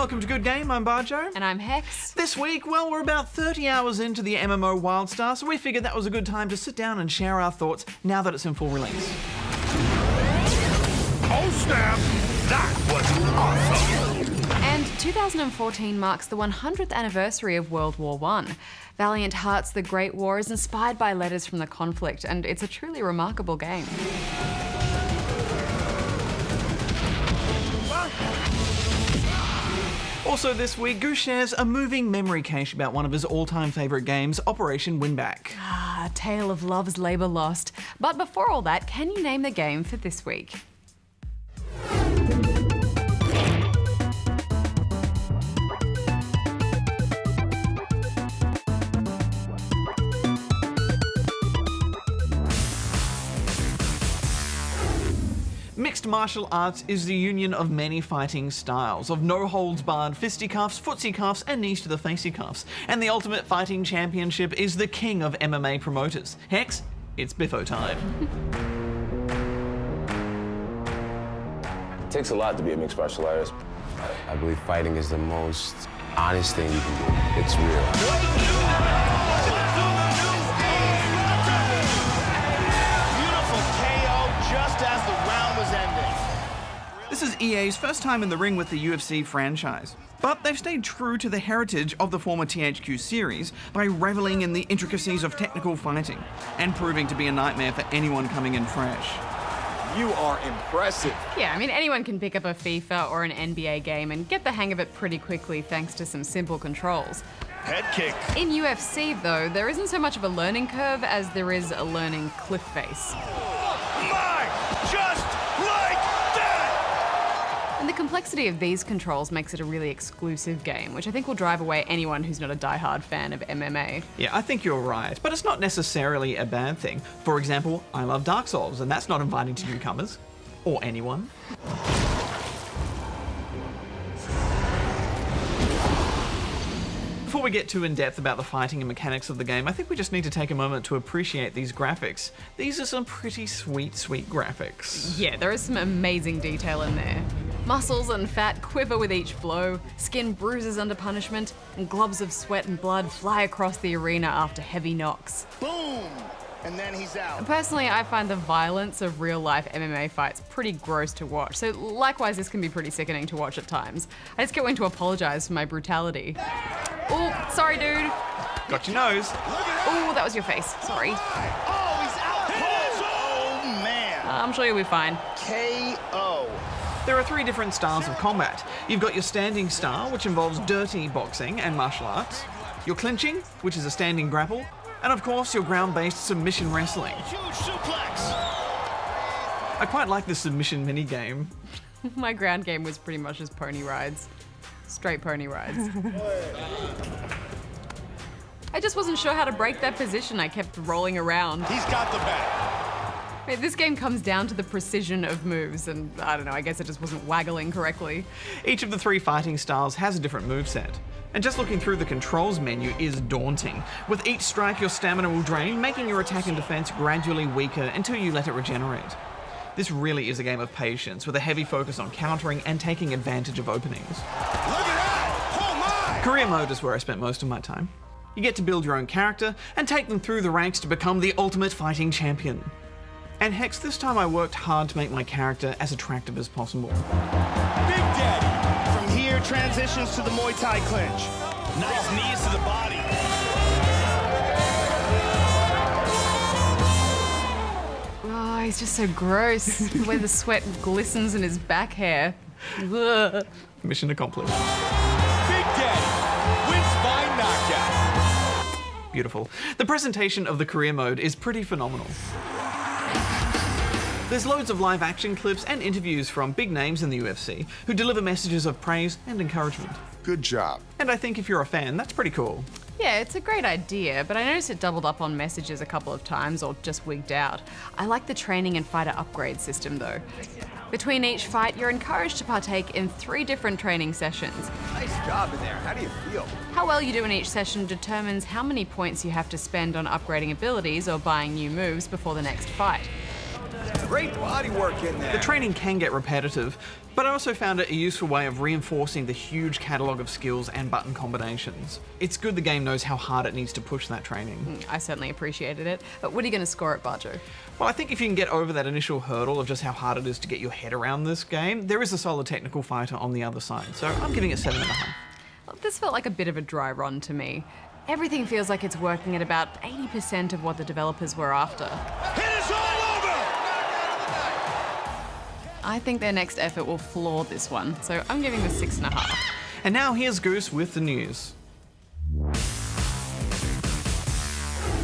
welcome to Good Game. I'm Bajo. And I'm Hex. This week, well, we're about 30 hours into the MMO Wildstar, so we figured that was a good time to sit down and share our thoughts now that it's in full release. Oh snap! That was awesome! And 2014 marks the 100th anniversary of World War I. Valiant Hearts, The Great War is inspired by letters from the conflict, and it's a truly remarkable game. Also this week, Goose shares a moving memory cache about one of his all-time favourite games, Operation Winback. Ah, a tale of love's labour lost. But before all that, can you name the game for this week? Mixed martial arts is the union of many fighting styles, of no-holds-barred fisticuffs, footsie-cuffs, and knees-to-the-facey-cuffs. And the Ultimate Fighting Championship is the king of MMA promoters. Hex, it's Biffo time. It takes a lot to be a mixed martial artist. I believe fighting is the most honest thing you can do. It's real. This is EA's first time in the ring with the UFC franchise. But they've stayed true to the heritage of the former THQ series by reveling in the intricacies of technical fighting and proving to be a nightmare for anyone coming in fresh. You are impressive. Yeah, I mean, anyone can pick up a FIFA or an NBA game and get the hang of it pretty quickly thanks to some simple controls. Head kick. In UFC, though, there isn't so much of a learning curve as there is a learning cliff face. Just like that! And the complexity of these controls makes it a really exclusive game, which I think will drive away anyone who's not a die-hard fan of MMA. Yeah, I think you're right, but it's not necessarily a bad thing. For example, I love Dark Souls, and that's not inviting to newcomers. Or anyone. Before we get too in-depth about the fighting and mechanics of the game, I think we just need to take a moment to appreciate these graphics. These are some pretty sweet, sweet graphics. Yeah, there is some amazing detail in there. Muscles and fat quiver with each blow, skin bruises under punishment, and globs of sweat and blood fly across the arena after heavy knocks. Boom! And then he's out. Personally, I find the violence of real-life MMA fights pretty gross to watch, so likewise this can be pretty sickening to watch at times. I just get wanting to apologise for my brutality. Oh, sorry dude. Got your nose. Oh, that was your face, sorry. Oh, he's out cold! Oh, man. I'm sure you'll be fine. KO. There are three different styles of combat. You've got your standing style, which involves dirty boxing and martial arts. Your clinching, which is a standing grapple. And of course, your ground-based submission wrestling. Huge suplex. I quite like the submission minigame. My ground game was pretty much just pony rides. Straight pony rides. I just wasn't sure how to break that position. I kept rolling around. He's got the bat. This game comes down to the precision of moves, and I don't know, I guess it just wasn't waggling correctly. Each of the three fighting styles has a different moveset. And just looking through the controls menu is daunting. With each strike, your stamina will drain, making your attack and defense gradually weaker until you let it regenerate. This really is a game of patience, with a heavy focus on countering and taking advantage of openings. Look at that! Oh my! Career mode is where I spent most of my time. You get to build your own character and take them through the ranks to become the ultimate fighting champion. And Hex, this time I worked hard to make my character as attractive as possible. Big Daddy! From here, transitions to the Muay Thai clinch. Nice knees to the body. Oh, he's just so gross. The way the sweat glistens in his back hair. Ugh. Mission accomplished. Big Daddy wins by knockout. Beautiful. The presentation of the career mode is pretty phenomenal. There's loads of live action clips and interviews from big names in the UFC who deliver messages of praise and encouragement. Good job. And I think if you're a fan, that's pretty cool. Yeah, it's a great idea, but I noticed it doubled up on messages a couple of times or just wigged out. I like the training and fighter upgrade system though. Between each fight, you're encouraged to partake in 3 different training sessions. Nice job in there. How do you feel? How well you do in each session determines how many points you have to spend on upgrading abilities or buying new moves before the next fight. Great body work in there. The training can get repetitive, but I also found it a useful way of reinforcing the huge catalogue of skills and button combinations. It's good the game knows how hard it needs to push that training. I certainly appreciated it. But what are you going to score it, Bajo? Well, I think if you can get over that initial hurdle of just how hard it is to get your head around this game, there is a solid technical fighter on the other side, so I'm giving it 7.5. Well, this felt like a bit of a dry run to me. Everything feels like it's working at about 80% of what the developers were after. It is all over! I think their next effort will floor this one, so I'm giving this 6.5. And now here's Goose with the news.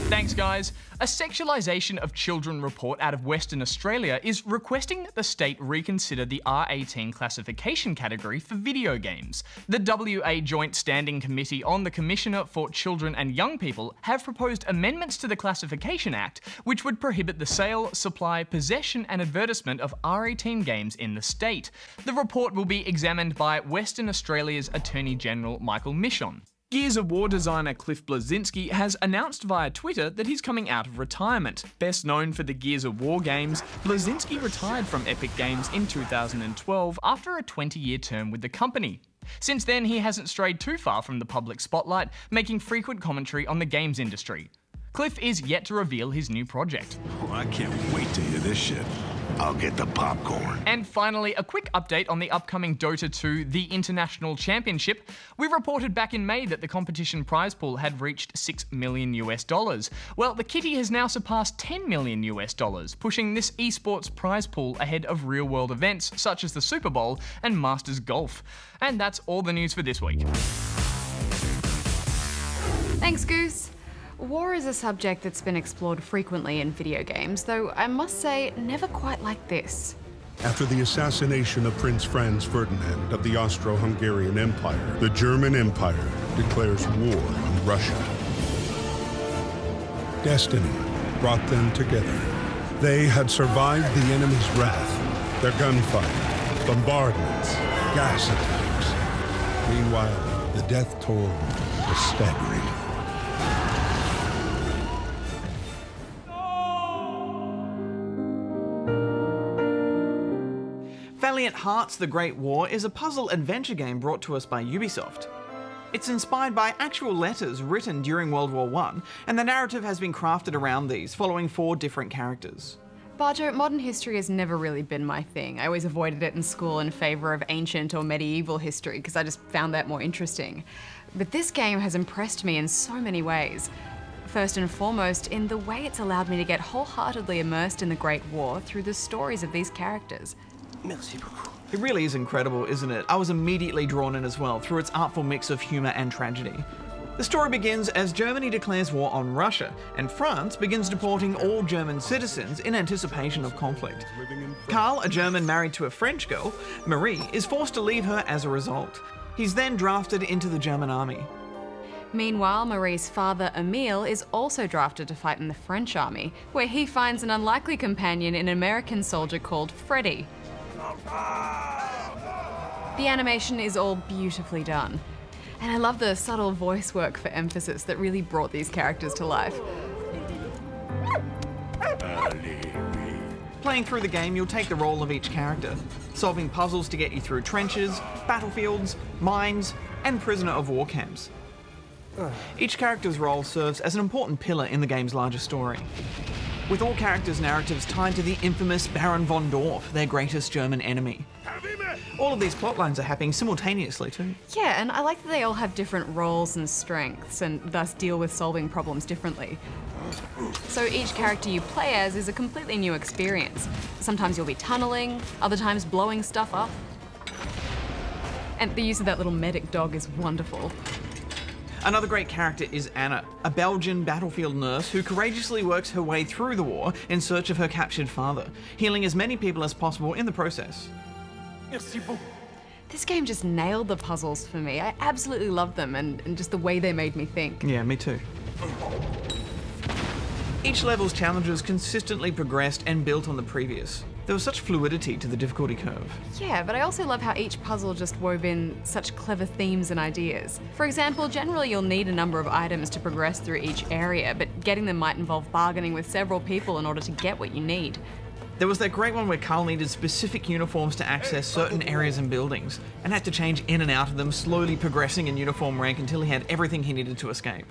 Thanks, guys. A sexualisation of children report out of Western Australia is requesting that the state reconsider the R18 classification category for video games. The WA Joint Standing Committee on the Commissioner for Children and Young People have proposed amendments to the Classification Act, which would prohibit the sale, supply, possession and advertisement of R18 games in the state. The report will be examined by Western Australia's Attorney General Michael Michon. Gears of War designer Cliff Bleszinski has announced via Twitter that he's coming out of retirement. Best known for the Gears of War games, Bleszinski retired from Epic Games in 2012 after a 20-year term with the company. Since then, he hasn't strayed too far from the public spotlight, making frequent commentary on the games industry. Cliff is yet to reveal his new project. Oh, I can't wait to hear this shit. I'll get the popcorn. And finally, a quick update on the upcoming Dota 2 The International Championship. We reported back in May that the competition prize pool had reached $6 million US. Well, the kitty has now surpassed $10 million US, pushing this esports prize pool ahead of real-world events such as the Super Bowl and Masters Golf. And that's all the news for this week. Thanks, Goose. War is a subject that's been explored frequently in video games, though I must say, never quite like this. After the assassination of Prince Franz Ferdinand of the Austro-Hungarian Empire, the German Empire declares war on Russia. Destiny brought them together. They had survived the enemy's wrath, their gunfire, bombardments, gas attacks. Meanwhile, the death toll was staggering. Valiant Hearts: The Great War is a puzzle adventure game brought to us by Ubisoft. It's inspired by actual letters written during World War I, and the narrative has been crafted around these, following 4 different characters. Bajo, modern history has never really been my thing. I always avoided it in school in favour of ancient or medieval history because I just found that more interesting. But this game has impressed me in so many ways. First and foremost, in the way it's allowed me to get wholeheartedly immersed in the Great War through the stories of these characters. It really is incredible, isn't it? I was immediately drawn in as well, through its artful mix of humour and tragedy. The story begins as Germany declares war on Russia, and France begins deporting all German citizens in anticipation of conflict. Karl, a German married to a French girl, Marie, is forced to leave her as a result. He's then drafted into the German army. Meanwhile, Marie's father, Emile, is also drafted to fight in the French army, where he finds an unlikely companion in an American soldier called Freddy. The animation is all beautifully done, and I love the subtle voice work for emphasis that really brought these characters to life. Playing through the game, you'll take the role of each character, solving puzzles to get you through trenches, battlefields, mines, and prisoner of war camps. Each character's role serves as an important pillar in the game's larger story, with all characters' narratives tied to the infamous Baron von Dorf, their greatest German enemy. All of these plotlines are happening simultaneously too. Yeah, and I like that they all have different roles and strengths, and thus deal with solving problems differently. So each character you play as is a completely new experience. Sometimes you'll be tunneling, other times blowing stuff up. And the use of that little medic dog is wonderful. Another great character is Anna, a Belgian battlefield nurse who courageously works her way through the war in search of her captured father, healing as many people as possible in the process. This game just nailed the puzzles for me. I absolutely loved them and just the way they made me think. Yeah, me too. Each level's challenges consistently progressed and built on the previous. There was such fluidity to the difficulty curve. Yeah, but I also love how each puzzle just wove in such clever themes and ideas. For example, generally you'll need a number of items to progress through each area, but getting them might involve bargaining with several people in order to get what you need. There was that great one where Carl needed specific uniforms to access certain areas and buildings, and had to change in and out of them, slowly progressing in uniform rank until he had everything he needed to escape.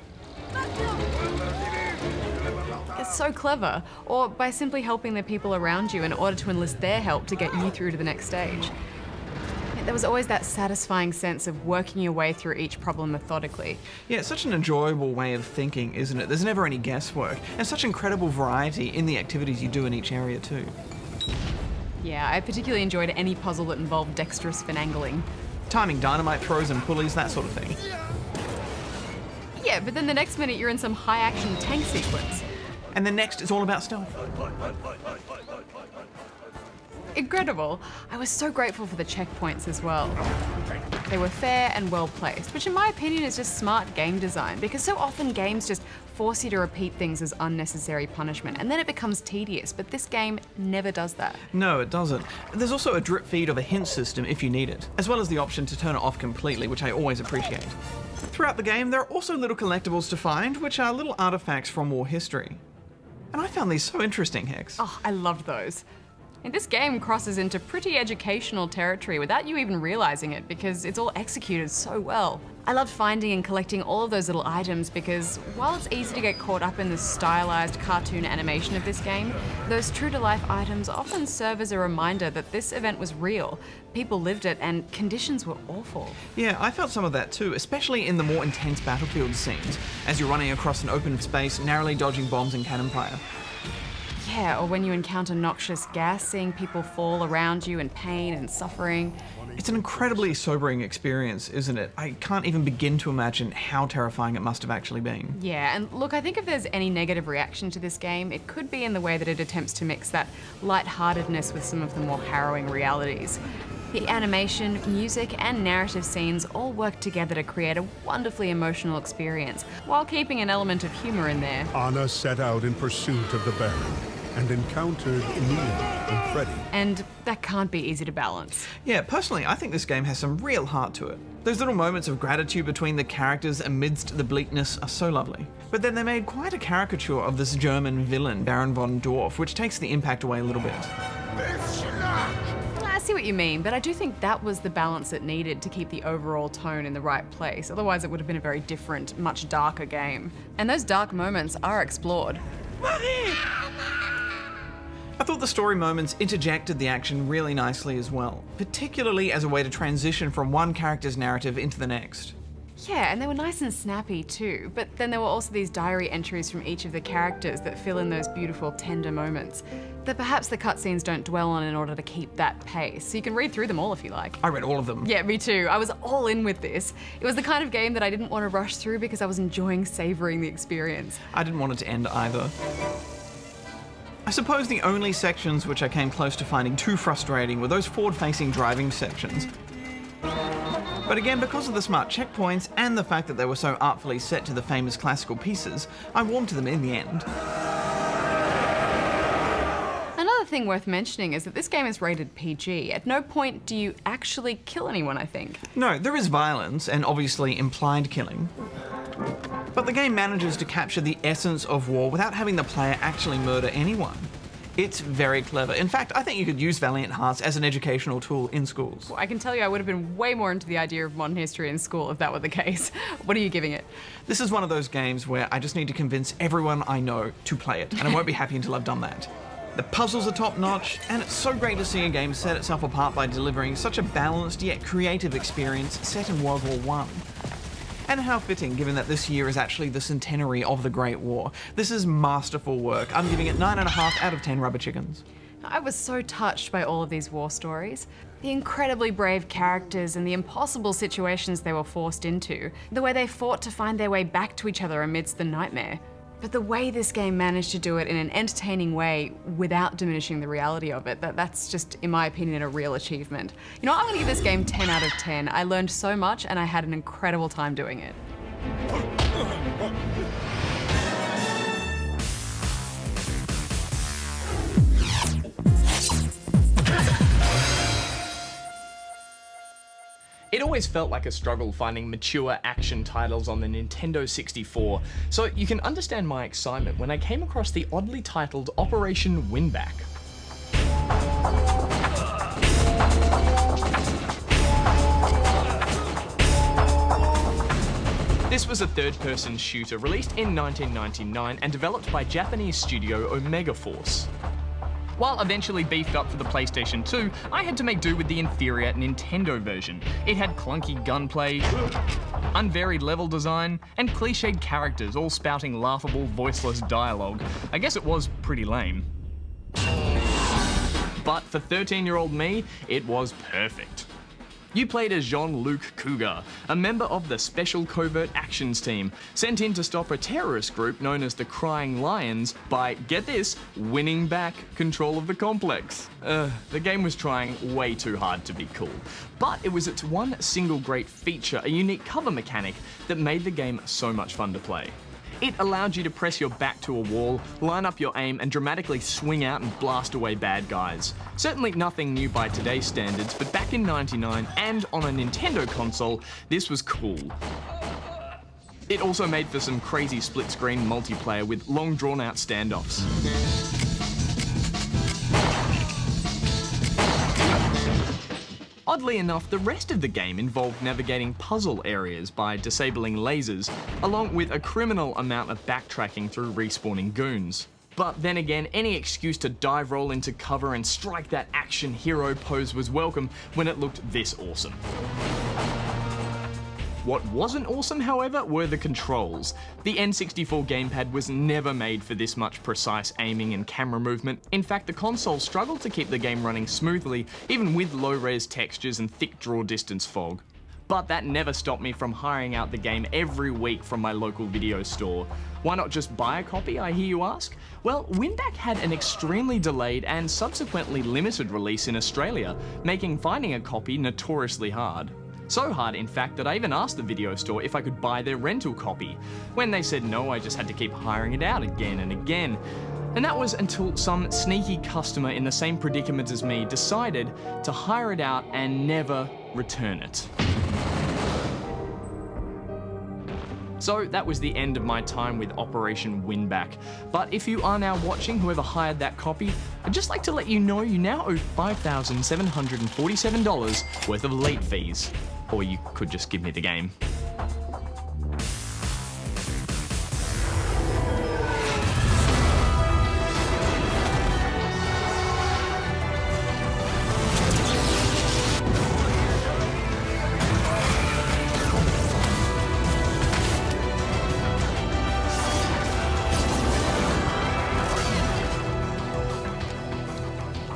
It's so clever. Or by simply helping the people around you in order to enlist their help to get you through to the next stage. There was always that satisfying sense of working your way through each problem methodically. Yeah, it's such an enjoyable way of thinking, isn't it? There's never any guesswork, and such incredible variety in the activities you do in each area too. Yeah, I particularly enjoyed any puzzle that involved dexterous finagling. Timing dynamite throws and pulleys, that sort of thing. Yeah, but then the next minute you're in some high-action tank sequence. And then next, it's all about stealth. Incredible. I was so grateful for the checkpoints as well. They were fair and well placed, which in my opinion is just smart game design, because so often games just force you to repeat things as unnecessary punishment, and then it becomes tedious, but this game never does that. No, it doesn't. There's also a drip feed of a hint system if you need it, as well as the option to turn it off completely, which I always appreciate. Throughout the game, there are also little collectibles to find, which are little artifacts from war history. And I found these so interesting, Hex. Oh, I loved those. And this game crosses into pretty educational territory without you even realizing it, because it's all executed so well. I loved finding and collecting all of those little items because while it's easy to get caught up in the stylized cartoon animation of this game, those true-to-life items often serve as a reminder that this event was real, people lived it, and conditions were awful. Yeah, I felt some of that too, especially in the more intense battlefield scenes, as you're running across an open space, narrowly dodging bombs and cannon fire. Yeah, or when you encounter noxious gas, seeing people fall around you in pain and suffering. It's an incredibly sobering experience, isn't it? I can't even begin to imagine how terrifying it must have actually been. Yeah, and look, I think if there's any negative reaction to this game, it could be in the way that it attempts to mix that lightheartedness with some of the more harrowing realities. The animation, music, and narrative scenes all work together to create a wonderfully emotional experience, while keeping an element of humor in there. Anna set out in pursuit of the Baron and encountered Emil and Freddy. And that can't be easy to balance. Yeah, personally, I think this game has some real heart to it. Those little moments of gratitude between the characters amidst the bleakness are so lovely. But then they made quite a caricature of this German villain, Baron von Dorf, which takes the impact away a little bit. I see what you mean, but I do think that was the balance it needed to keep the overall tone in the right place. Otherwise, it would have been a very different, much darker game. And those dark moments are explored. I thought the story moments interjected the action really nicely as well, particularly as a way to transition from one character's narrative into the next. Yeah, and they were nice and snappy too, but then there were also these diary entries from each of the characters that fill in those beautiful, tender moments that perhaps the cutscenes don't dwell on in order to keep that pace. So you can read through them all if you like. I read all of them. Yeah, me too. I was all in with this. It was the kind of game that I didn't want to rush through because I was enjoying savoring the experience. I didn't want it to end either. I suppose the only sections which I came close to finding too frustrating were those forward-facing driving sections. But again, because of the smart checkpoints and the fact that they were so artfully set to the famous classical pieces, I warmed to them in the end. Another thing worth mentioning is that this game is rated PG. At no point do you actually kill anyone, I think. No, there is violence and obviously implied killing. But the game manages to capture the essence of war without having the player actually murder anyone. It's very clever. In fact, I think you could use Valiant Hearts as an educational tool in schools. Well, I can tell you I would have been way more into the idea of modern history in school if that were the case. What are you giving it? This is one of those games where I just need to convince everyone I know to play it, and I won't be happy until I've done that. The puzzles are top-notch, and it's so great to see a game set itself apart by delivering such a balanced yet creative experience set in World War I. And how fitting, given that this year is actually the centenary of the Great War. This is masterful work. I'm giving it 9.5 out of 10 rubber chickens. I was so touched by all of these war stories. The incredibly brave characters and the impossible situations they were forced into. The way they fought to find their way back to each other amidst the nightmare. But the way this game managed to do it in an entertaining way without diminishing the reality of it, that's just, in my opinion, a real achievement. You know what, I'm gonna give this game 10 out of 10. I learned so much and I had an incredible time doing it. It always felt like a struggle finding mature action titles on the Nintendo 64, so you can understand my excitement when I came across the oddly titled Operation Winback. This was a third-person shooter released in 1999 and developed by Japanese studio Omega Force. While eventually beefed up for the PlayStation 2, I had to make do with the inferior Nintendo version. It had clunky gunplay, unvaried level design, and cliched characters all spouting laughable, voiceless dialogue. I guess it was pretty lame. But for 13-year-old me, it was perfect. You played as Jean-Luc Cougar, a member of the Special Covert Actions Team, sent in to stop a terrorist group known as the Crying Lions by, get this, winning back control of the complex. The game was trying way too hard to be cool, but it was its one single great feature, a unique cover mechanic, that made the game so much fun to play. It allowed you to press your back to a wall, line up your aim, and dramatically swing out and blast away bad guys. Certainly nothing new by today's standards, but back in '99 and on a Nintendo console, this was cool. It also made for some crazy split-screen multiplayer with long drawn-out standoffs. Oddly enough, the rest of the game involved navigating puzzle areas by disabling lasers, along with a criminal amount of backtracking through respawning goons. But then again, any excuse to dive roll into cover and strike that action hero pose was welcome when it looked this awesome. What wasn't awesome, however, were the controls. The N64 gamepad was never made for this much precise aiming and camera movement. In fact, the console struggled to keep the game running smoothly, even with low-res textures and thick draw distance fog. But that never stopped me from hiring out the game every week from my local video store. Why not just buy a copy, I hear you ask? Well, Winback had an extremely delayed and subsequently limited release in Australia, making finding a copy notoriously hard. So hard, in fact, that I even asked the video store if I could buy their rental copy. When they said no, I just had to keep hiring it out again and again. And that was until some sneaky customer in the same predicament as me decided to hire it out and never return it. So that was the end of my time with Operation Winback. But if you are now watching, whoever hired that copy, I'd just like to let you know you now owe $5,747 worth of late fees. Or you could just give me the game.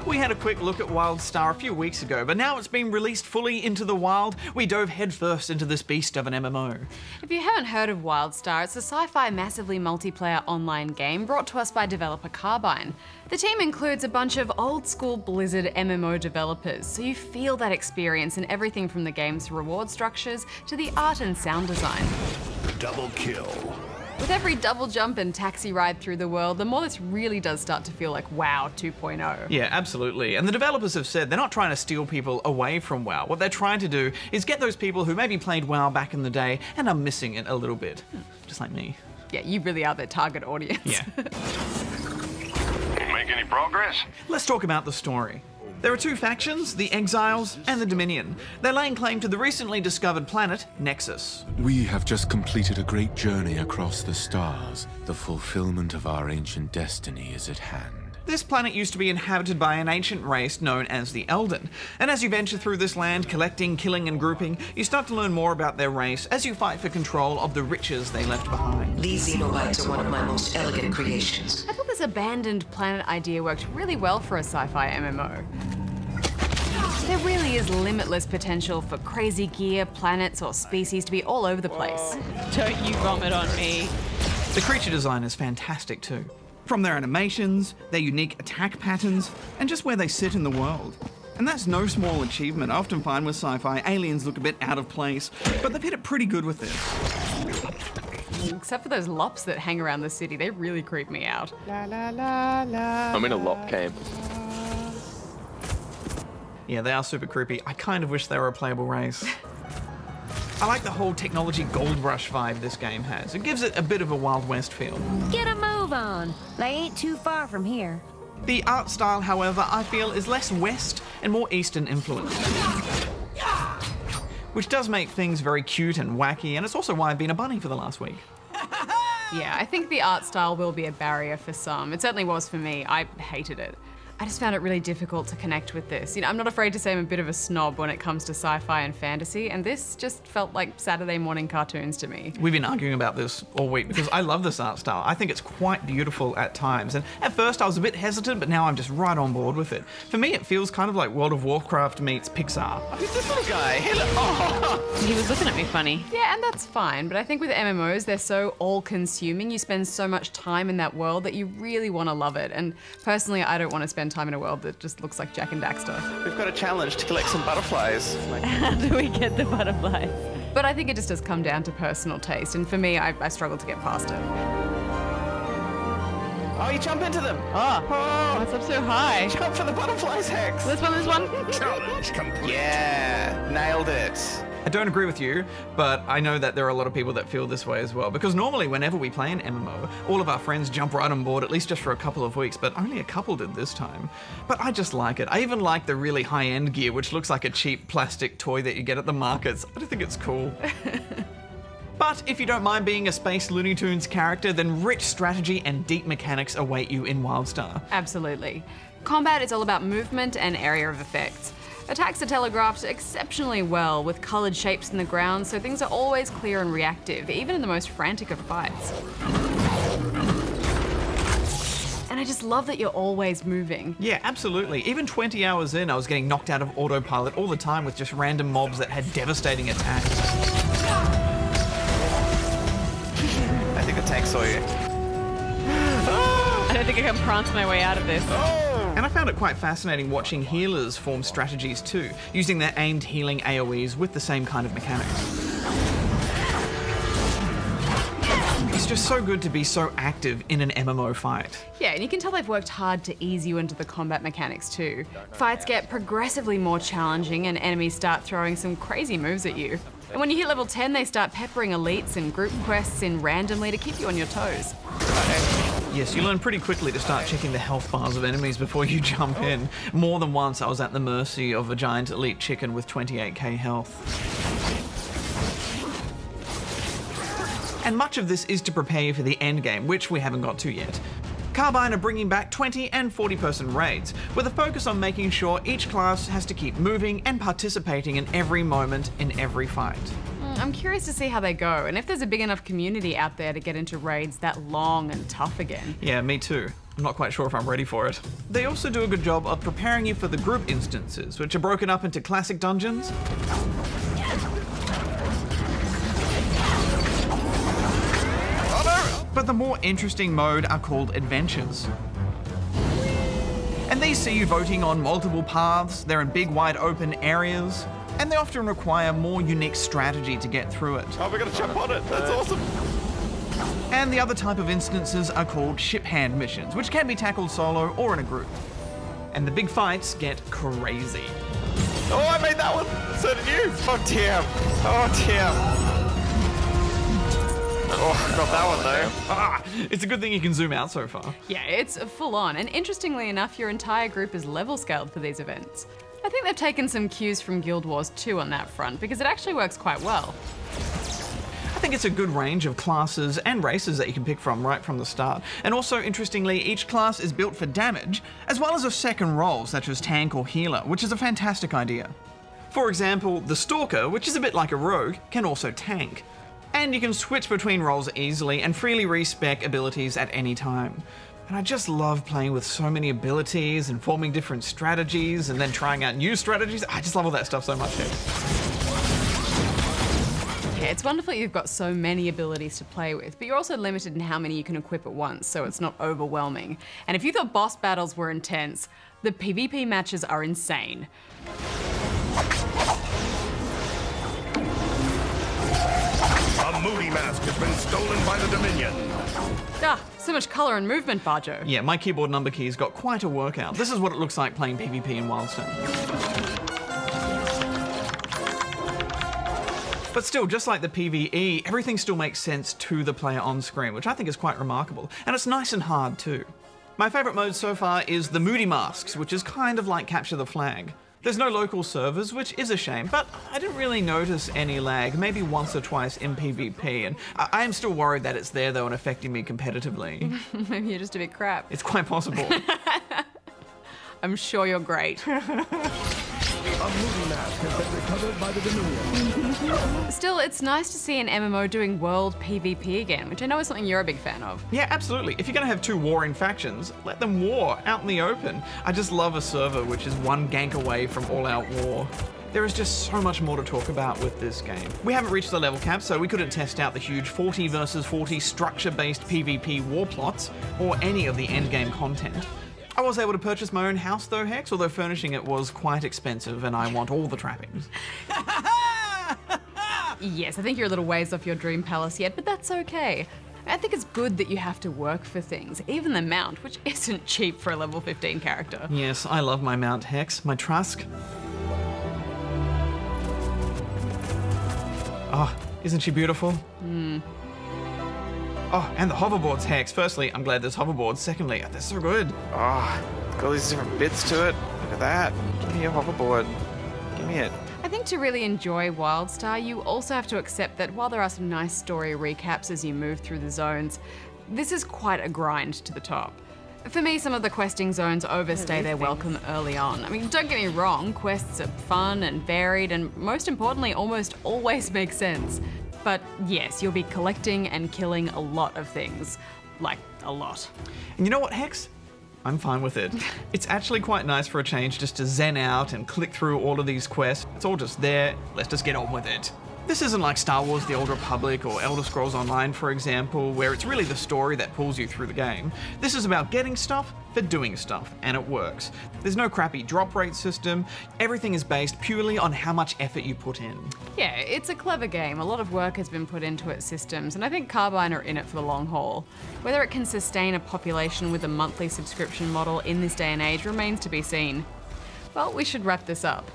We had a quick look at WildStar a few weeks ago, but now it's been released fully into the wild. We dove headfirst into this beast of an MMO. If you haven't heard of WildStar, it's a sci-fi massively multiplayer online game brought to us by developer Carbine. The team includes a bunch of old-school Blizzard MMO developers, so you feel that experience in everything from the game's reward structures to the art and sound design. Double kill. With every double jump and taxi ride through the world, the more this really does start to feel like WoW 2.0. Yeah, absolutely. And the developers have said they're not trying to steal people away from WoW. What they're trying to do is get those people who maybe played WoW back in the day and are missing it a little bit. Just like me. Yeah, you really are their target audience. Yeah. Make any progress? Let's talk about the story. There are two factions, the Exiles and the Dominion. They're laying claim to the recently discovered planet, Nexus. We have just completed a great journey across the stars. The fulfillment of our ancient destiny is at hand. This planet used to be inhabited by an ancient race known as the Elden. And as you venture through this land, collecting, killing and grouping, you start to learn more about their race as you fight for control of the riches they left behind. These xenobites are one of my most elegant creations. I thought this abandoned planet idea worked really well for a sci-fi MMO. There really is limitless potential for crazy gear, planets or species to be all over the place. Don't you vomit on me. The creature design is fantastic too. From their animations, their unique attack patterns, and just where they sit in the world. And that's no small achievement. I often find with sci-fi, aliens look a bit out of place, but they've hit it pretty good with this. Except for those lops that hang around the city, they really creep me out. La la la la. I'm in a lop camp. Yeah, they are super creepy. I kind of wish they were a playable race. I like the whole technology gold rush vibe this game has. It gives it a bit of a Wild West feel. Get a move on. They ain't too far from here. The art style, however, I feel is less West and more Eastern influenced, which does make things very cute and wacky, and it's also why I've been a bunny for the last week. Yeah, I think the art style will be a barrier for some. It certainly was for me. I hated it. I just found it really difficult to connect with this. I'm not afraid to say I'm a bit of a snob when it comes to sci-fi and fantasy, and this just felt like Saturday morning cartoons to me. We've been arguing about this all week because I love this art style. I think it's quite beautiful at times, and at first I was a bit hesitant, but now I'm just right on board with it. For me, it feels kind of like World of Warcraft meets Pixar. Who's this little guy? He was looking at me funny. Yeah, and that's fine, but I think with MMOs, they're so all-consuming. You spend so much time in that world that you really want to love it, and personally, I don't want to spend time in a world that just looks like Jak and Daxter. We've got a challenge to collect some butterflies. How do we get the butterflies? But I think it just does come down to personal taste, and for me, I struggle to get past it. Oh, you jump into them. Oh, what's up so high? Jump for the butterflies, Hex. This one, this one. Challenge complete. Yeah, nailed it. I don't agree with you, but I know that there are a lot of people that feel this way as well, because normally whenever we play an MMO, all of our friends jump right on board, at least just for a couple of weeks, but only a couple did this time. But I just like it. I even like the really high-end gear, which looks like a cheap plastic toy that you get at the markets. I think it's cool. But if you don't mind being a Space Looney Tunes character, then rich strategy and deep mechanics await you in Wildstar. Absolutely. Combat is all about movement and area of effects. Attacks are telegraphed exceptionally well with coloured shapes in the ground, so things are always clear and reactive, even in the most frantic of fights. And I just love that you're always moving. Yeah, absolutely. Even 20 hours in, I was getting knocked out of autopilot all the time with just random mobs that had devastating attacks. I think the tank saw you. I don't think I can prance my way out of this. And I found it quite fascinating watching healers form strategies too, using their aimed healing AoEs with the same kind of mechanics. It's just so good to be so active in an MMO fight. Yeah, and you can tell they've worked hard to ease you into the combat mechanics too. Fights get progressively more challenging and enemies start throwing some crazy moves at you. And when you hit level 10, they start peppering elites and group quests in randomly to keep you on your toes. Yes, you learn pretty quickly to start checking the health bars of enemies before you jump in. More than once I was at the mercy of a giant elite chicken with 28k health. And much of this is to prepare you for the end game, which we haven't got to yet. Carbine are bringing back 20 and 40-person raids, with a focus on making sure each class has to keep moving and participating in every moment in every fight. I'm curious to see how they go, and if there's a big enough community out there to get into raids that long and tough again. Yeah, me too. I'm not quite sure if I'm ready for it. They also do a good job of preparing you for the group instances, which are broken up into classic dungeons, but the more interesting mode are called adventures. And these see you voting on multiple paths, they're in big wide open areas, and they often require more unique strategy to get through it. Oh, we're gonna jump on it. That's awesome. And the other type of instances are called ship hand missions, which can be tackled solo or in a group. And the big fights get crazy. Oh, I made that one. So did you. Oh, damn. Oh, damn. Oh, got that one though. It's a good thing you can zoom out so far. Yeah, it's full on, and interestingly enough, your entire group is level scaled for these events. I think they've taken some cues from Guild Wars 2 on that front, because it actually works quite well. I think it's a good range of classes and races that you can pick from right from the start. And also, interestingly, each class is built for damage, as well as a second role, such as tank or healer, which is a fantastic idea. For example, the Stalker, which is a bit like a rogue, can also tank. And you can switch between roles easily and freely respec abilities at any time. And I just love playing with so many abilities and forming different strategies and then trying out new strategies. I just love all that stuff so much. Yeah, it's wonderful you've got so many abilities to play with, but you're also limited in how many you can equip at once, so it's not overwhelming. And if you thought boss battles were intense, the PvP matches are insane. A moody mask has been stolen by the Dominion. Ah, so much colour and movement, Bajo. Yeah, my keyboard number keys got quite a workout. This is what it looks like playing PvP in Wildstar. But still, just like the PvE, everything still makes sense to the player on screen, which I think is quite remarkable. And it's nice and hard too. My favourite mode so far is the Moody Masks, which is kind of like Capture the Flag. There's no local servers, which is a shame, but I didn't really notice any lag, maybe once or twice in PvP, and I am still worried that it's there though and affecting me competitively. Maybe you're just a bit crap. It's quite possible. I'm sure you're great. A movie mask has been recovered by the Dominion. Still, it's nice to see an MMO doing world PvP again, which I know is something you're a big fan of. Yeah, absolutely. If you're going to have two warring factions, let them war out in the open. I just love a server which is one gank away from all-out war. There is just so much more to talk about with this game. We haven't reached the level cap, so we couldn't test out the huge 40 versus 40 structure-based PvP war plots, or any of the endgame content. I was able to purchase my own house though, Hex, although furnishing it was quite expensive and I want all the trappings. Yes, I think you're a little ways off your dream palace yet, but that's okay. I think it's good that you have to work for things, even the mount, which isn't cheap for a level 15 character. Yes, I love my mount, Hex, my Trusk. Oh, isn't she beautiful? Oh, and the hoverboards, Hex. Firstly, I'm glad there's hoverboards. Secondly, they're so good. Oh, got all these different bits to it. Look at that. Give me a hoverboard. Give me it. I think to really enjoy WildStar, you also have to accept that while there are some nice story recaps as you move through the zones, this is quite a grind to the top. For me, some of the questing zones overstay their welcome early on. I mean, don't get me wrong, quests are fun and varied and most importantly, almost always make sense. But yes, you'll be collecting and killing a lot of things. Like, a lot. And you know what, Hex? I'm fine with it. It's actually quite nice for a change just to zen out and click through all of these quests. It's all just there, let's just get on with it. This isn't like Star Wars The Old Republic or Elder Scrolls Online, for example, where it's really the story that pulls you through the game. This is about getting stuff for doing stuff, and it works. There's no crappy drop rate system. Everything is based purely on how much effort you put in. Yeah, it's a clever game. A lot of work has been put into its systems, and I think Carbine are in it for the long haul. Whether it can sustain a population with a monthly subscription model in this day and age remains to be seen. Well, we should wrap this up.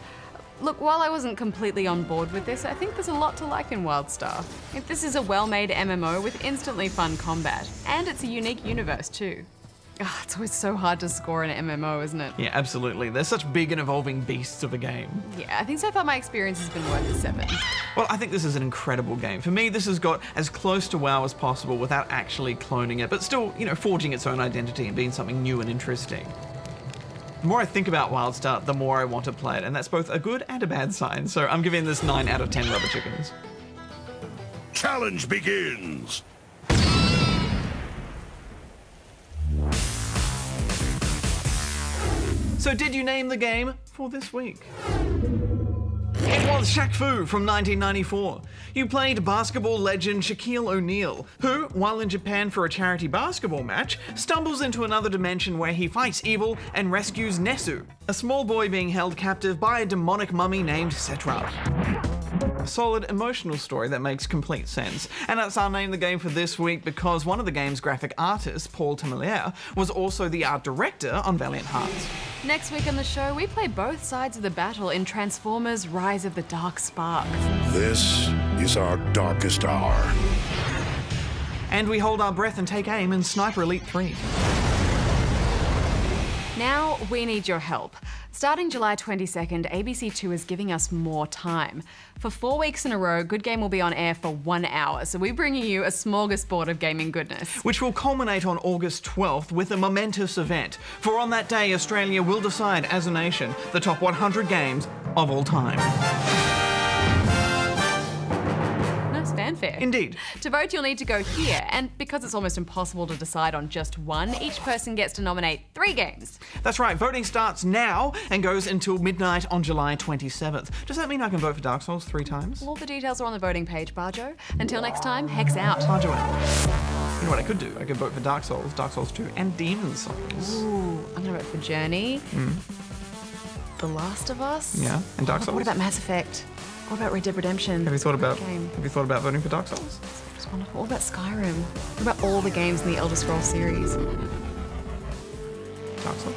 Look, while I wasn't completely on board with this, I think there's a lot to like in WildStar. This is a well-made MMO with instantly fun combat, and it's a unique universe too. It's always so hard to score an MMO, isn't it? Yeah, absolutely. They're such big and evolving beasts of a game. Yeah, I think so far my experience has been worth a 7. Well, I think this is an incredible game. For me, this has got as close to WoW as possible without actually cloning it, but still, forging its own identity and being something new and interesting. The more I think about WildStar, the more I want to play it, and that's both a good and a bad sign, so I'm giving this 9 out of 10 rubber chickens. Challenge begins! So did you name the game for this week? It was Shaq Fu from 1994. You played basketball legend Shaquille O'Neal, who, while in Japan for a charity basketball match, stumbles into another dimension where he fights evil and rescues Nesu, a small boy being held captive by a demonic mummy named Setra. A solid emotional story that makes complete sense. And that's our name the game for this week because one of the game's graphic artists, Paul Tamalier, was also the art director on Valiant Hearts. Next week on the show, we play both sides of the battle in Transformers Rise of the Dark Spark. This is our darkest hour. And we hold our breath and take aim in Sniper Elite 3. Now we need your help. Starting July 22nd, ABC2 is giving us more time. For 4 weeks in a row, Good Game will be on air for 1 hour, so we're bringing you a smorgasbord of gaming goodness. Which will culminate on August 12th with a momentous event. For on that day, Australia will decide as a nation the top 100 games of all time. Fanfare. Indeed. To vote, you'll need to go here, and because it's almost impossible to decide on just one, each person gets to nominate 3 games. That's right, voting starts now and goes until midnight on July 27th. Does that mean I can vote for Dark Souls 3 times? All the details are on the voting page, Bajo. Until next time, Hex out. Bajo out. You know what I could do? I could vote for Dark Souls 2, and Demon's Souls. Ooh, I'm gonna vote for Journey. The Last of Us. Yeah, and Dark Souls. What about Mass Effect? What about Red Dead Redemption? Have you thought about voting for Dark Souls? It's wonderful. What about Skyrim? What about all the games in the Elder Scrolls series? Dark Souls.